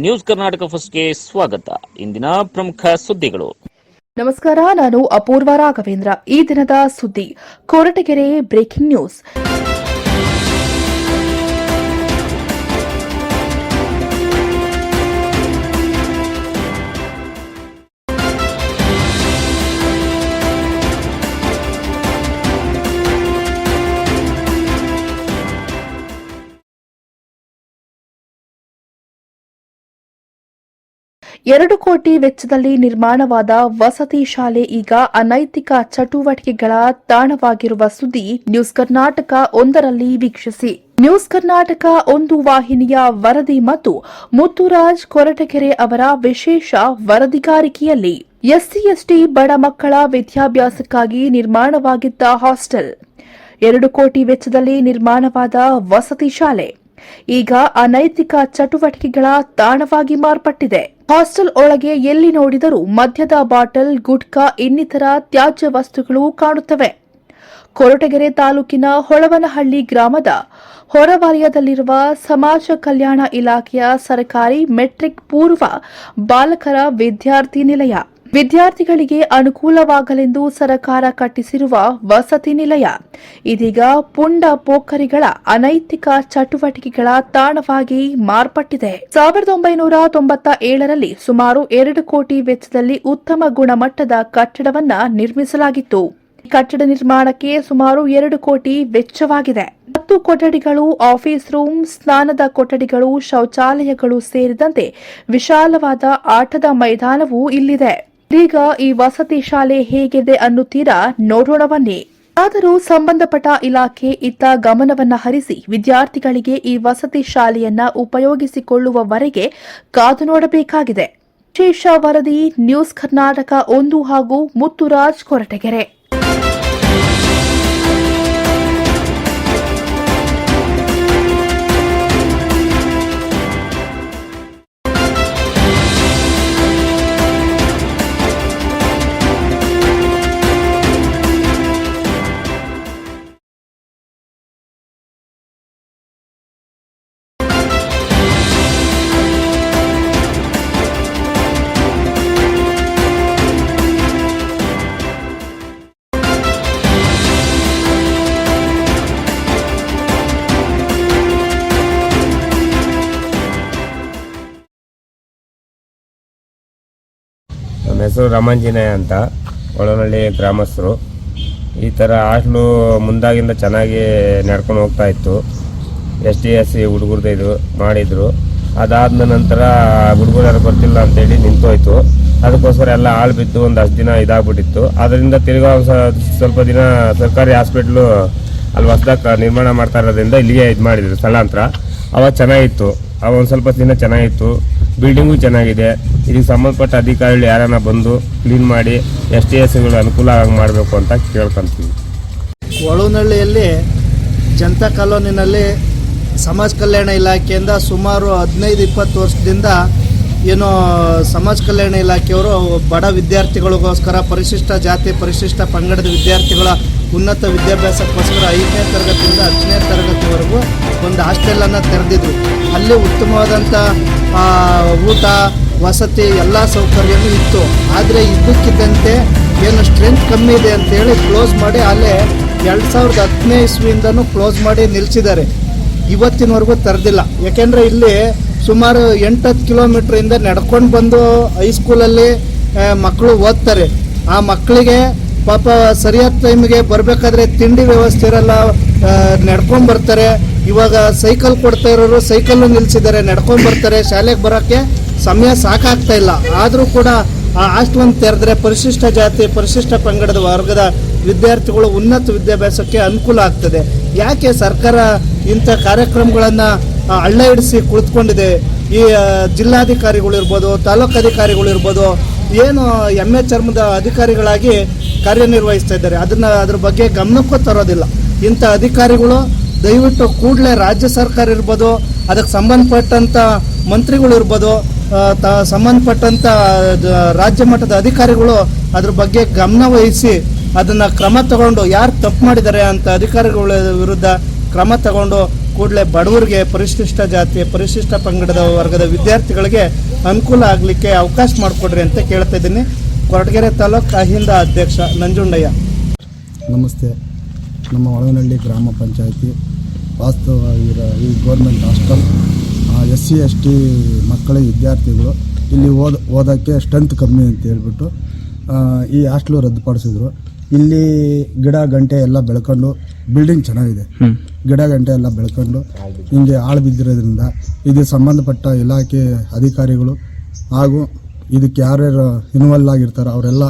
News Karnataka ಫಸ್ಟ್ಗೆ ಸ್ವಾಗತ. ಇಂದಿನ ಪ್ರಮುಖ ಸುದ್ದಿಗಳು. ನಮಸ್ಕಾರ, ನಾನು ಅಪೂರ್ವ ರಾಘವೇಂದ್ರ. ಈ ದಿನದ ಸುದ್ದಿ ಕೊರಟಗೆರೆ ಬ್ರೇಕಿಂಗ್ ನ್ಯೂಸ್. ಎರಡು ಕೋಟಿ ವೆಚ್ಚದಲ್ಲಿ ನಿರ್ಮಾಣವಾದ ವಸತಿ ಶಾಲೆ ಈಗ ಅನೈತಿಕ ಚಟುವಟಿಕೆಗಳ ತಾಣವಾಗಿರುವ ಸುದ್ದಿ ನ್ಯೂಸ್ ಕರ್ನಾಟಕ ಒಂದರಲ್ಲಿ ವೀಕ್ಷಿಸಿ. ನ್ಯೂಸ್ ಕರ್ನಾಟಕ ಒಂದು ವಾಹಿನಿಯ ವರದಿ ಮತ್ತು ಮುತ್ತುರಾಜ್ ಕೊರಟಗೆರೆ ಅವರ ವಿಶೇಷ ವರದಿಗಾರಿಕೆಯಲ್ಲಿ ಎಸ್ಸಿ ಎಸ್ಟಿ ಬಡ ಮಕ್ಕಳ ವಿದ್ಯಾಭ್ಯಾಸಕ್ಕಾಗಿ ನಿರ್ಮಾಣವಾಗಿದ್ದ ಹಾಸ್ಟೆಲ್, 2 ಕೋಟಿ ವೆಚ್ಚದಲ್ಲಿ ನಿರ್ಮಾಣವಾದ ವಸತಿ ಶಾಲೆ ಈಗ ಅನೈತಿಕ ಚಟುವಟಿಕೆಗಳ ತಾಣವಾಗಿ ಮಾರ್ಪಟ್ಟಿದೆ. ಹಾಸ್ಟೆಲ್ ಒಳಗೆ ಎಲ್ಲಿ ನೋಡಿದರೂ ಮದ್ಯದ ಬಾಟಲ್, ಗುಟ್ಕಾ ಇನ್ನಿತರ ತ್ಯಾಜ್ಯ ವಸ್ತುಗಳು ಕಾಣುತ್ತವೆ. ಕೊರಟಗೆರೆ ತಾಲೂಕಿನ ಹೊಳವನಹಳ್ಳಿ ಗ್ರಾಮದ ಹೊರವಲಯದಲ್ಲಿರುವ ಸಮಾಜ ಕಲ್ಯಾಣ ಇಲಾಖೆಯ ಸರ್ಕಾರಿ ಮೆಟ್ರಿಕ್ ಪೂರ್ವ ಬಾಲಕರ ವಿದ್ಯಾರ್ಥಿ ನಿಲಯ, ವಿದ್ಯಾರ್ಥಿಗಳಿಗೆ ಅನುಕೂಲವಾಗಲೆಂದು ಸರ್ಕಾರ ಕಟ್ಟಿಸಿರುವ ವಸತಿ ನಿಲಯ ಇದೀಗ ಪುಂಡ ಪೋಖರಿಗಳ ಅನೈತಿಕ ಚಟುವಟಿಕೆಗಳ ತಾಣವಾಗಿ ಮಾರ್ಪಟ್ಟಿದೆ. 1997ರಲ್ಲಿ ಸುಮಾರು 2 ಕೋಟಿ ವೆಚ್ಚದಲ್ಲಿ ಉತ್ತಮ ಗುಣಮಟ್ಟದ ಕಟ್ಟಡವನ್ನ ನಿರ್ಮಿಸಲಾಗಿತ್ತು. ಕಟ್ಟಡ ನಿರ್ಮಾಣಕ್ಕೆ ಸುಮಾರು 2 ಕೋಟಿ ವೆಚ್ಚವಾಗಿದೆ. 10 ಕೊಠಡಿಗಳು, ಆಫೀಸ್ ರೂಮ್, ಸ್ನಾನದ ಕೊಠಡಿಗಳು, ಶೌಚಾಲಯಗಳು ಸೇರಿದಂತೆ ವಿಶಾಲವಾದ ಆಟದ ಮೈದಾನವೂ ಇಲ್ಲಿದೆ. ಈಗ ಈ ವಸತಿ ಶಾಲೆ ಹೇಗಿದೆ ಅನ್ನುತ್ತೀರಾ? ನೋಡೋಣ ಬನ್ನಿ. ಆದರೂ ಸಂಬಂಧಪಟ್ಟ ಇಲಾಖೆ ಇತ್ತ ಗಮನವನ್ನ ಹರಿಸಿ ವಿದ್ಯಾರ್ಥಿಗಳಿಗೆ ಈ ವಸತಿ ಶಾಲೆಯನ್ನ ಉಪಯೋಗಿಸಿಕೊಳ್ಳುವವರೆಗೆ ಕಾದು ನೋಡಬೇಕಾಗಿದೆ. ವಿಶೇಷ ವರದಿ ನ್ಯೂಸ್ ಕರ್ನಾಟಕ 1 ಹಾಗೂ ಮುತ್ತುರಾಜ್ ಕೊರಟಗೆರೆ. ನಮ್ಮ ಹೆಸರು ರಾಮಾಂಜನೇಯ ಅಂತ, ಹೊಳನಹಳ್ಳಿ ಗ್ರಾಮಸ್ಥರು. ಈ ಥರ ಹಾಸ್ಟ್ಲು ಮುಂದಾಗಿಂದ ಚೆನ್ನಾಗಿ ನಡ್ಕೊಂಡು ಹೋಗ್ತಾ ಇತ್ತು. STS ಹುಡುಗರದ್ದು ಇದು ಮಾಡಿದರು. ಅದಾದ ನಂತರ ಹುಡುಗರು ಯಾರು ಬರ್ತಿಲ್ಲ ಅಂತೇಳಿ ನಿಂತೋಯ್ತು. ಅದಕ್ಕೋಸ್ಕರ ಎಲ್ಲ ಹಾಳು ಬಿದ್ದು ಒಂದು 10 ದಿನ ಇದಾಗ್ಬಿಟ್ಟಿತ್ತು. ಅದರಿಂದ ತಿರ್ಗಾ ಸ್ವಲ್ಪ ದಿನ ಸರ್ಕಾರಿ ಹಾಸ್ಪಿಟ್ಲು ಅಲ್ಲಿ ಹೊಸದಾಗಿ ನಿರ್ಮಾಣ ಮಾಡ್ತಾ ಇರೋದ್ರಿಂದ ಇಲ್ಲಿಗೆ ಇದು ಮಾಡಿದ್ರು ಸ್ಥಳಾಂತರ. ಅವಾಗ ಚೆನ್ನಾಗಿತ್ತು, ಒಂದು ಸ್ವಲ್ಪ ದಿನ ಚೆನ್ನಾಗಿತ್ತು. ಬಿಲ್ಡಿಂಗು ಚೆನ್ನಾಗಿದೆ. ಇದಕ್ಕೆ ಸಂಬಂಧಪಟ್ಟ ಅಧಿಕಾರಿಗಳು ಯಾರನ್ನ ಬಂದು ಕ್ಲೀನ್ ಮಾಡಿ STSಗಳು ಅನುಕೂಲ ಆಗಿ ಮಾಡಬೇಕು ಅಂತ ಕೇಳ್ಕೊಂತೀವಿ. ಹೊಳನಹಳ್ಳಿಯಲ್ಲಿ ಜನತಾ ಕಾಲೋನಿನಲ್ಲಿ ಸಮಾಜ ಕಲ್ಯಾಣ ಇಲಾಖೆಯಿಂದ ಸುಮಾರು 15-20 ವರ್ಷದಿಂದ ಏನು ಸಮಾಜ ಕಲ್ಯಾಣ ಇಲಾಖೆಯವರು ಬಡ ವಿದ್ಯಾರ್ಥಿಗಳಿಗೋಸ್ಕರ ಪರಿಶಿಷ್ಟ ಜಾತಿ ಪರಿಶಿಷ್ಟ ಪಂಗಡದ ವಿದ್ಯಾರ್ಥಿಗಳ ಉನ್ನತ ವಿದ್ಯಾಭ್ಯಾಸಕ್ಕೋಸ್ಕರ 5ನೇ ತರಗತಿಯಿಂದ 10ನೇ ತರಗತಿವರೆಗೂ ಒಂದು ಹಾಸ್ಟೆಲನ್ನು ತೆರೆದಿದ್ರು. ಅಲ್ಲಿ ಉತ್ತಮವಾದಂಥ ಊಟ, ವಸತಿ ಎಲ್ಲ ಸೌಕರ್ಯವೂ ಇತ್ತು. ಆದರೆ ಇದ್ದಕ್ಕಿದ್ದಂತೆ ಏನು ಸ್ಟ್ರೆಂತ್ ಕಮ್ಮಿ ಇದೆ ಅಂತೇಳಿ ಕ್ಲೋಸ್ ಮಾಡಿ ಅಲ್ಲೇ 2010ನೇ ಇಸ್ವಿಯಿಂದನೂ ಕ್ಲೋಸ್ ಮಾಡಿ ನಿಲ್ಲಿಸಿದ್ದಾರೆ. ಇವತ್ತಿನವರೆಗೂ ತೆರೆದಿಲ್ಲ. ಯಾಕೆಂದರೆ ಇಲ್ಲಿ ಸುಮಾರು 8-10 ಕಿಲೋಮೀಟ್ರಿಂದ ನಡ್ಕೊಂಡು ಬಂದು ಹೈಸ್ಕೂಲಲ್ಲಿ ಮಕ್ಕಳು ಓದ್ತಾರೆ. ಆ ಮಕ್ಕಳಿಗೆ ಪಾಪ ಸರಿಯಾದ ಟೈಮಿಗೆ ಬರಬೇಕಾದ್ರೆ ತಿಂಡಿ ವ್ಯವಸ್ಥೆ ಇರಲ್ಲ, ನಡ್ಕೊಂಡು ಬರ್ತಾರೆ. ಇವಾಗ ಸೈಕಲ್ ಕೊಡ್ತಾ ಇರೋರು ಸೈಕಲ್ಲು ನಿಲ್ಲಿಸಿದ್ದಾರೆ, ನಡ್ಕೊಂಡು ಬರ್ತಾರೆ. ಶಾಲೆಗೆ ಬರೋಕ್ಕೆ ಸಮಯ ಸಾಕಾಗ್ತಾ ಇಲ್ಲ. ಆದರೂ ಕೂಡ ಆ ಹಾಸ್ಟೆಲನ್ನು ತೆರೆದ್ರೆ ಪರಿಶಿಷ್ಟ ಜಾತಿ ಪರಿಶಿಷ್ಟ ಪಂಗಡದ ವರ್ಗದ ವಿದ್ಯಾರ್ಥಿಗಳು ಉನ್ನತ ವಿದ್ಯಾಭ್ಯಾಸಕ್ಕೆ ಅನುಕೂಲ ಆಗ್ತದೆ. ಯಾಕೆ ಸರ್ಕಾರ ಇಂಥ ಕಾರ್ಯಕ್ರಮಗಳನ್ನು ಹಳ್ಳ ಹಿಡಿಸಿ ಕುಳಿತುಕೊಂಡಿದೆ? ಈ ಜಿಲ್ಲಾಧಿಕಾರಿಗಳಿರ್ಬೋದು, ತಾಲೂಕು ಅಧಿಕಾರಿಗಳಿರ್ಬೋದು, ಏನು ಎಮ್ಮೆ ಚರ್ಮದ ಅಧಿಕಾರಿಗಳಾಗಿ ಕಾರ್ಯನಿರ್ವಹಿಸ್ತಾ ಇದ್ದಾರೆ. ಅದ್ರ ಬಗ್ಗೆ ಗಮನಕ್ಕೂ ತರೋದಿಲ್ಲ. ಇಂಥ ಅಧಿಕಾರಿಗಳು ದಯವಿಟ್ಟು ಕೂಡಲೇ ರಾಜ್ಯ ಸರ್ಕಾರ ಇರ್ಬೋದು, ಅದಕ್ಕೆ ಸಂಬಂಧಪಟ್ಟಂಥ ಮಂತ್ರಿಗಳಿರ್ಬೋದು, ಸಂಬಂಧಪಟ್ಟಂಥ ರಾಜ್ಯ ಮಟ್ಟದ ಅಧಿಕಾರಿಗಳು ಅದ್ರ ಬಗ್ಗೆ ಗಮನ ವಹಿಸಿ ಅದನ್ನು ಕ್ರಮ ತಗೊಂಡು ಯಾರು ತಪ್ಪು ಮಾಡಿದ್ದಾರೆ ಅಂತ ಅಧಿಕಾರಿಗಳ ವಿರುದ್ಧ ಕ್ರಮ ತಗೊಂಡು ಕೂಡಲೇ ಬಡವರಿಗೆ, ಪರಿಶಿಷ್ಟ ಜಾತಿ, ಪರಿಶಿಷ್ಟ ಪಂಗಡದ ವರ್ಗದ ವಿದ್ಯಾರ್ಥಿಗಳಿಗೆ ಅನುಕೂಲ ಆಗಲಿಕ್ಕೆ ಅವಕಾಶ ಮಾಡಿಕೊಡ್ರಿ ಅಂತ ಕೇಳ್ತಾ ಇದ್ದೀನಿ. ಕೊರಟಗೆರೆ ತಾಲೂಕು ಅಹಿಂದ ಅಧ್ಯಕ್ಷ ನಂಜುಂಡಯ್ಯ. ನಮಸ್ತೆ. ನಮ್ಮ ಒಳವನಹಳ್ಳಿ ಗ್ರಾಮ ಪಂಚಾಯಿತಿ ವಾಸ್ತವವಾಗಿರೋ ಈ ಗೌರ್ಮೆಂಟ್ ಹಾಸ್ಟೆಲ್ SC ST ಮಕ್ಕಳ ವಿದ್ಯಾರ್ಥಿಗಳು ಇಲ್ಲಿ ಓದೋಕ್ಕೆ ಸ್ಟ್ರೆಂತ್ ಕಮ್ಮಿ ಅಂತ ಹೇಳ್ಬಿಟ್ಟು ಈ ಹಾಸ್ಟೆಲು ರದ್ದುಪಡಿಸಿದ್ರು. ಇಲ್ಲಿ ಗಿಡ ಗಂಟೆ ಎಲ್ಲ ಬೆಳ್ಕೊಂಡು ಬಿಲ್ಡಿಂಗ್ ಚೆನ್ನಾಗಿದೆ, ಗಿಡ ಗಂಟೆ ಎಲ್ಲ ಬೆಳ್ಕೊಂಡು ಹಿಂಗೆ ಹಾಳು ಬಿದ್ದಿರೋದ್ರಿಂದ ಇದಕ್ಕೆ ಸಂಬಂಧಪಟ್ಟ ಇಲಾಖೆ ಅಧಿಕಾರಿಗಳು ಹಾಗೂ ಇದಕ್ಕೆ ಯಾರ್ಯಾರು ಇನ್ವಾಲ್ವ್ ಆಗಿರ್ತಾರೋ ಅವರೆಲ್ಲ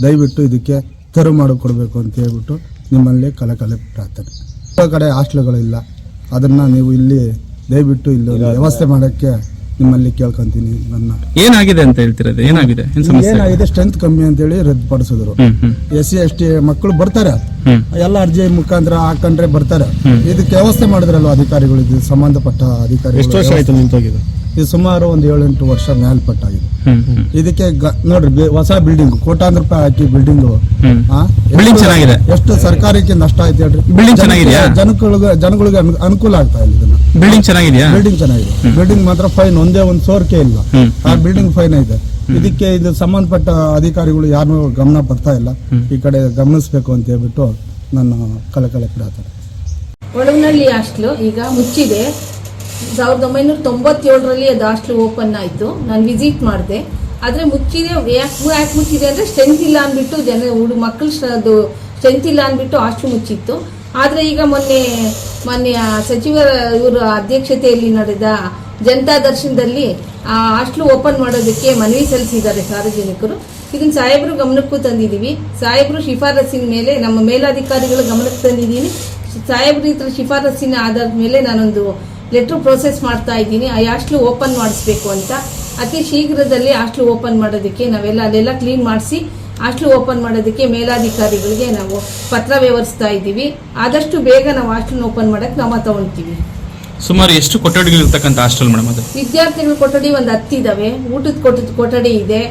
ದಯವಿಟ್ಟು ಇದಕ್ಕೆ ತೆರವು ಮಾಡಿಕೊಡ್ಬೇಕು ಅಂತ ಹೇಳ್ಬಿಟ್ಟು ನಿಮ್ಮಲ್ಲಿ ಕಲೆ ಪ್ರಾರ್ಥನೆ. ಕಡೆ ಹಾಸ್ಟೆಲ್ಗಳಿಲ್ಲ, ಅದನ್ನು ನೀವು ಇಲ್ಲಿ ದಯವಿಟ್ಟು ಇಲ್ಲಿ ವ್ಯವಸ್ಥೆ ಮಾಡೋಕ್ಕೆ ನಿಮ್ಮಲ್ಲಿ ಕೇಳ್ಕೊಂತೀನಿ. ನನ್ನ ಏನಾಗಿದೆ ಅಂತ ಹೇಳ್ತಿರೋದು, ಏನಾಗಿದೆ ಸ್ಟ್ರೆಂತ್ ಕಮ್ಮಿ ಅಂತೇಳಿ ರದ್ದುಪಡಿಸಿದ್ರು. SC ST ಮಕ್ಕಳು ಬರ್ತಾರೆ, ಎಲ್ಲ ಅರ್ಜಿ ಮುಖಾಂತರ ಹಾಕೊಂಡ್ರೆ ಬರ್ತಾರೆ. ಇದಕ್ಕೆ ವ್ಯವಸ್ಥೆ ಮಾಡಿದ್ರಲ್ವ ಅಧಿಕಾರಿಗಳು, ಇದು ಸಂಬಂಧಪಟ್ಟ ಅಧಿಕಾರಿಗಳು. ಇದು ಸುಮಾರು ಒಂದು 7-8 ವರ್ಷ ಮೇಲ್ಪಟ್ಟಾಗಿದೆ. ಇದಕ್ಕೆ ನೋಡ್ರಿ ಹೊಸ ಬಿಲ್ಡಿಂಗ್ ಕೋಟ್ಯಾಂತರ ರೂಪಾಯಿ ಹಾಕಿ ಬಿಲ್ಡಿಂಗ್ ಚೆನ್ನಾಗಿದೆ. ಎಷ್ಟು ಸರ್ಕಾರಕ್ಕೆ ನಷ್ಟ ಆಯ್ತು ಹೇಳ್ರಿ. ಜನಗಳಿಗೆ ಅನುಕೂಲ ಆಗ್ತಾ ಇಲ್ಲ. ಇದನ್ನ ಬಿಲ್ಡಿಂಗ್ ಚೆನ್ನಾಗಿದೆ. ಬಿಲ್ಡಿಂಗ್ ಮಾತ್ರ ಫೈನ್, ಒಂದೇ ಒಂದು ಸೋರ್ಕೆ ಇಲ್ಲ. ಆ ಬಿಲ್ಡಿಂಗ್ ಫೈನ್ ಇದೆ. ಇದಕ್ಕೆ ಇದು ಸಂಬಂಧಪಟ್ಟ ಅಧಿಕಾರಿಗಳು ಯಾರು ಗಮನ ಬರ್ತಾ ಇಲ್ಲ. ಈ ಕಡೆ ಗಮನಿಸಬೇಕು ಅಂತ ಹೇಳ್ಬಿಟ್ಟು ನನ್ನ ಕಲೆ ಪ್ರಾರ್ಥನೆ. ಒಳವನಹಳ್ಳಿ ಹಾಸ್ಟೆಲು ಈಗ ಮುಚ್ಚಿದೆ. 1997ರಲ್ಲಿ ಅದು ಹಾಸ್ಟೆಲ್ ಓಪನ್ ಆಯಿತು. ನಾನು ವಿಸಿಟ್ ಮಾಡಿದೆ, ಆದರೆ ಮುಚ್ಚಿದೆ. ಯಾಕೆ ಮುಚ್ಚಿದೆ ಅಂದರೆ ಸ್ಟ್ರೆಂತ್ ಇಲ್ಲ ಅಂದ್ಬಿಟ್ಟು ಮಕ್ಕಳು ಅದು ಸ್ಟ್ರೆಂತ್ ಇಲ್ಲ ಅಂದ್ಬಿಟ್ಟು ಹಾಸ್ಟೆಲ್ ಮುಚ್ಚಿತ್ತು. ಆದರೆ ಈಗ ಮೊನ್ನೆ ಸಚಿವರ ಇವರ ಅಧ್ಯಕ್ಷತೆಯಲ್ಲಿ ನಡೆದ ಜನತಾ ದರ್ಶನದಲ್ಲಿ ಆ ಹಾಸ್ಟೆಲ್ ಓಪನ್ ಮಾಡೋದಕ್ಕೆ ಮನವಿ ಸಲ್ಲಿಸಿದ್ದಾರೆ ಸಾರ್ವಜನಿಕರು. ಇದನ್ನು ಸಾಹೇಬರು ಗಮನಕ್ಕೂ ತಂದಿದ್ದೀವಿ. ಸಾಹೇಬರು ಶಿಫಾರಸಿನ ಮೇಲೆ ನಮ್ಮ ಮೇಲಾಧಿಕಾರಿಗಳ ಗಮನಕ್ಕೆ ತಂದಿದ್ದೀನಿ. ಸಾಹೇಬ್ರ ಶಿಫಾರಸಿನ ಆಧಾರದ ಮೇಲೆ ನಾನೊಂದು ಲೆಟ್ರ್ ಪ್ರೋಸೆಸ್ ಮಾಡ್ತಾ ಇದ್ದೀನಿ. ಆ ಹಾಸ್ಟೆಲ್ ಓಪನ್ ಮಾಡಿಸ್ಬೇಕು ಅಂತ. ಅತಿ ಶೀಘ್ರದಲ್ಲಿ ಹಾಸ್ಟೆಲ್ ಓಪನ್ ಮಾಡೋದಕ್ಕೆ ಅಲ್ಲೆಲ್ಲ ಕ್ಲೀನ್ ಮಾಡಿಸಿ ಹಾಸ್ಟೆಲ್ ಓಪನ್ ಮಾಡೋದಕ್ಕೆ ಮೇಲಾಧಿಕಾರಿಗಳಿಗೆ ನಾವು ಪತ್ರ ವ್ಯವಹರಿಸ್ತಾ ಇದ್ದೀವಿ. ಆದಷ್ಟು ಬೇಗ ನಾವು ಹಾಸ್ಟೆಲ್ ಓಪನ್ ಮಾಡೋಕ್ಕೆ ಕ್ರಮ ತಗೊಳ್ತೀವಿ. ಸುಮಾರು ಎಷ್ಟು ಕೊಠಡಿಗಳು ಇರ್ತಕ್ಕಂಥ ಹಾಸ್ಟೆಲ್ ಮೇಡಮ್ ಅದು? ವಿದ್ಯಾರ್ಥಿಗಳ ಕೊಠಡಿ ಒಂದು 10 ಇದಾವೆ. ಊಟದ ಕೊಠಡಿ ಇದೆ.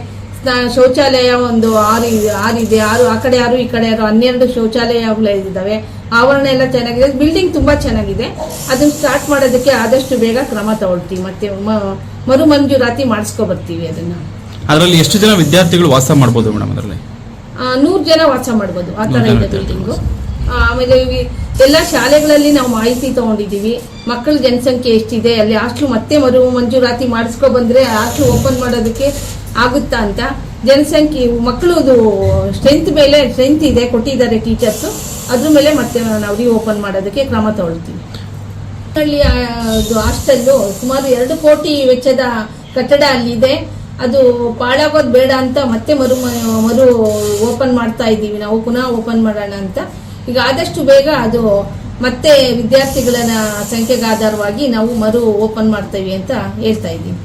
ಶೌಚಾಲಯ ಒಂದು 6 ಇದೆ. 6 ಆ ಕಡೆ 6 ಈ ಕಡೆ 6 12 ಶೌಚಾಲಯಗಳು ಇದ್ದಾವೆ. ಆವರಣ ಎಲ್ಲ ಚೆನ್ನಾಗಿದೆ. ಬಿಲ್ಡಿಂಗ್ ತುಂಬಾ ಚೆನ್ನಾಗಿದೆ. ಅದನ್ನ ಸ್ಟಾರ್ಟ್ ಮಾಡೋದಕ್ಕೆ ಆದಷ್ಟು ಬೇಗ ಕ್ರಮ ತಗೊಳ್ತೀವಿ. ಮತ್ತೆ ಮರು ಮಂಜೂರಾತಿ ಮಾಡಿಸ್ಕೊ ಬರ್ತೀವಿ. ಅದರಲ್ಲಿ ಎಷ್ಟು ಜನ ವಿದ್ಯಾರ್ಥಿಗಳು ವಾಸ ಮಾಡಬಹುದು ಮೇಡಮ್? ಅದರಲ್ಲಿ 100 ಜನ ವಾಸ ಮಾಡಬಹುದು. ಆ ತರ ಇದೆ ಬಿಲ್ಡಿಂಗು. ಆಮೇಲೆ ಎಲ್ಲ ಶಾಲೆಗಳಲ್ಲಿ ನಾವು ಮಾಹಿತಿ ತಗೊಂಡಿದ್ದೀವಿ. ಮಕ್ಕಳ ಜನಸಂಖ್ಯೆ ಎಷ್ಟಿದೆ, ಅಲ್ಲಿ ಹಾಸ್ಟೆಲ್ ಮತ್ತೆ ಮರು ಮಂಜೂರಾತಿ ಮಾಡಿಸ್ಕೊ ಬಂದ್ರೆ ಹಾಸ್ಟೆಲ್ ಓಪನ್ ಮಾಡೋದಕ್ಕೆ ಆಗುತ್ತಾ ಅಂತ. ಜನಸಂಖ್ಯೆ ಮಕ್ಕಳದು ಸ್ಟ್ರೆಂತ್ ಇದೆ, ಕೊಟ್ಟಿದ್ದಾರೆ ಟೀಚರ್ಸ್. ಅದ್ರ ಮೇಲೆ ಮತ್ತೆ ನಾವು ಓಪನ್ ಮಾಡೋದಕ್ಕೆ ಕ್ರಮ ತಗೊಳ್ತೀವಿ. ಹಳ್ಳಿ ಹಾಸ್ಟೆಲ್ಲು ಸುಮಾರು 2 ಕೋಟಿ ವೆಚ್ಚದ ಕಟ್ಟಡ ಅಲ್ಲಿದೆ. ಅದು ಪಾಳಾಗೋದು ಬೇಡ ಅಂತ ಮತ್ತೆ ಮರು ಓಪನ್ ಮಾಡ್ತಾ ಇದ್ದೀವಿ. ನಾವು ಪುನಃ ಓಪನ್ ಮಾಡೋಣ ಅಂತ. ಈಗ ಆದಷ್ಟು ಬೇಗ ಅದು ಮತ್ತೆ ವಿದ್ಯಾರ್ಥಿಗಳ ಸಂಖ್ಯೆಗೆ ಆಧಾರವಾಗಿ ನಾವು ಮರು ಓಪನ್ ಮಾಡ್ತೇವೆ ಅಂತ ಹೇಳ್ತಾ ಇದ್ದೀವಿ.